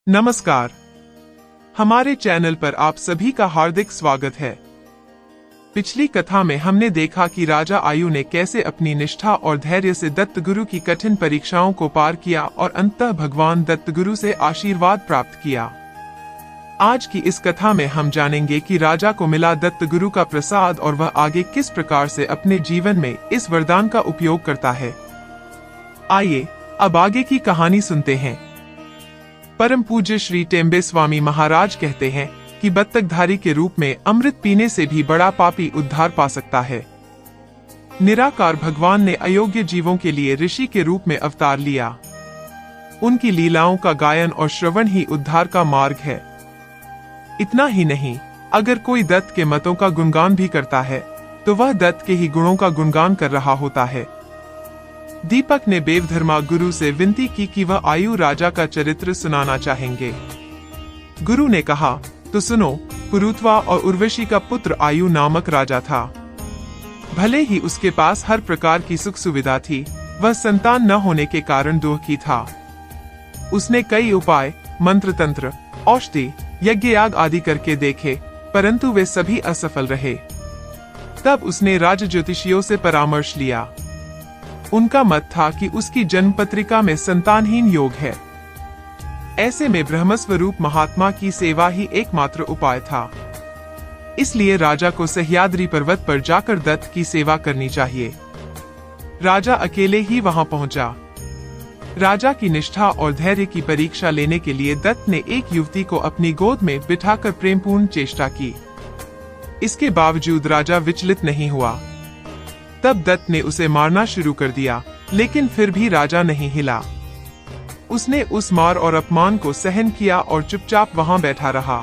नमस्कार। हमारे चैनल पर आप सभी का हार्दिक स्वागत है। पिछली कथा में हमने देखा कि राजा आयु ने कैसे अपनी निष्ठा और धैर्य से दत्तगुरु की कठिन परीक्षाओं को पार किया और अंततः भगवान दत्तगुरु से आशीर्वाद प्राप्त किया। आज की इस कथा में हम जानेंगे कि राजा को मिला दत्तगुरु का प्रसाद और वह आगे किस प्रकार से अपने जीवन में इस वरदान का उपयोग करता है। आइए अब आगे की कहानी सुनते हैं। परम पूज्य श्री टेम्बे स्वामी महाराज कहते हैं कि बत्तखधारी के रूप में अमृत पीने से भी बड़ा पापी उद्धार पा सकता है। निराकार भगवान ने अयोग्य जीवों के लिए ऋषि के रूप में अवतार लिया। उनकी लीलाओं का गायन और श्रवण ही उद्धार का मार्ग है। इतना ही नहीं, अगर कोई दत्त के मतों का गुणगान भी करता है तो वह दत्त के ही गुणों का गुणगान कर रहा होता है। दीपक ने बेवधर्मा गुरु से विनती की कि वह आयु राजा का चरित्र सुनाना चाहेंगे। गुरु ने कहा, तो सुनो। पुरुत्वा और उर्वशी का पुत्र आयु नामक राजा था। भले ही उसके पास हर प्रकार की सुख सुविधा थी, वह संतान न होने के कारण दुखी था। उसने कई उपाय, मंत्र तंत्र, औषधि, यज्ञ याग आदि करके देखे, परंतु वे सभी असफल रहे। तब उसने राज ज्योतिषियों से परामर्श लिया। उनका मत था कि उसकी जन्म पत्रिका में संतानहीन योग है। ऐसे में ब्रह्मस्वरूप महात्मा की सेवा ही एकमात्र उपाय था। इसलिए राजा को सह्याद्री पर्वत पर जाकर दत्त की सेवा करनी चाहिए। राजा अकेले ही वहां पहुंचा। राजा की निष्ठा और धैर्य की परीक्षा लेने के लिए दत्त ने एक युवती को अपनी गोद में बिठाकर प्रेमपूर्ण चेष्टा की। इसके बावजूद राजा विचलित नहीं हुआ। तब दत्त ने उसे मारना शुरू कर दिया, लेकिन फिर भी राजा नहीं हिला। उसने उस मार और अपमान को सहन किया और चुपचाप वहां बैठा रहा।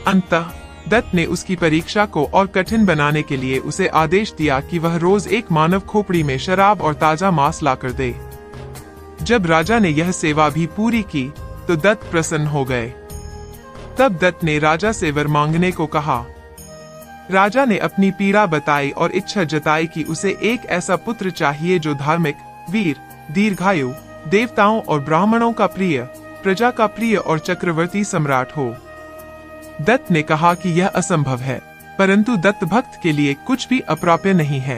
अंततः दत्त ने उसकी परीक्षा को और कठिन बनाने के लिए उसे आदेश दिया कि वह रोज एक मानव खोपड़ी में शराब और ताजा मांस लाकर दे। जब राजा ने यह सेवा भी पूरी की तो दत्त प्रसन्न हो गए। तब दत्त ने राजा से वर मांगने को कहा। राजा ने अपनी पीड़ा बताई और इच्छा जताई कि उसे एक ऐसा पुत्र चाहिए जो धार्मिक, वीर, दीर्घायु, देवताओं और ब्राह्मणों का प्रिय, प्रजा का प्रिय और चक्रवर्ती सम्राट हो। दत्त ने कहा कि यह असंभव है, परंतु दत्त भक्त के लिए कुछ भी अप्राप्य नहीं है।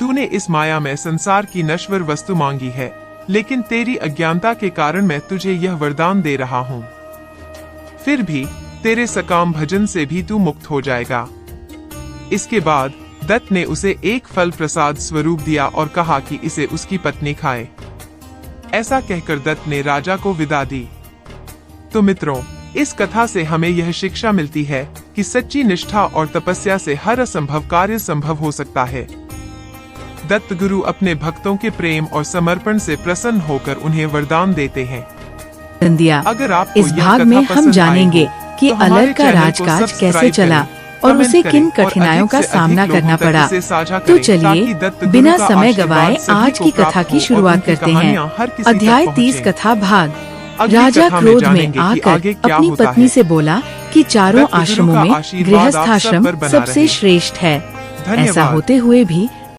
तूने इस माया में संसार की नश्वर वस्तु मांगी है, लेकिन तेरी अज्ञानता के कारण मैं तुझे यह वरदान दे रहा हूँ। फिर भी तेरे सकाम भजन से भी तू मुक्त हो जाएगा। इसके बाद दत्त ने उसे एक फल प्रसाद स्वरूप दिया और कहा कि इसे उसकी पत्नी खाए। ऐसा कहकर दत्त ने राजा को विदा दी। तो मित्रों, इस कथा से हमें यह शिक्षा मिलती है कि सच्ची निष्ठा और तपस्या से हर असंभव कार्य संभव हो सकता है। दत्त गुरु अपने भक्तों के प्रेम और समर्पण से प्रसन्न होकर उन्हें वरदान देते हैं। अगर आप इस भाग में हम जानेंगे कि अलग का राजकाज कैसे चला और उसे किन कठिनाइयों का सामना करना पड़ा। तो चलिए बिना समय गवाए आज की कथा की शुरुआत करते हैं। अध्याय 30 कथा भाग। राजा क्रोध में आकर अपनी पत्नी से बोला कि चारों आश्रमों में गृहस्थाश्रम सबसे श्रेष्ठ है। ऐसा होते हुए भी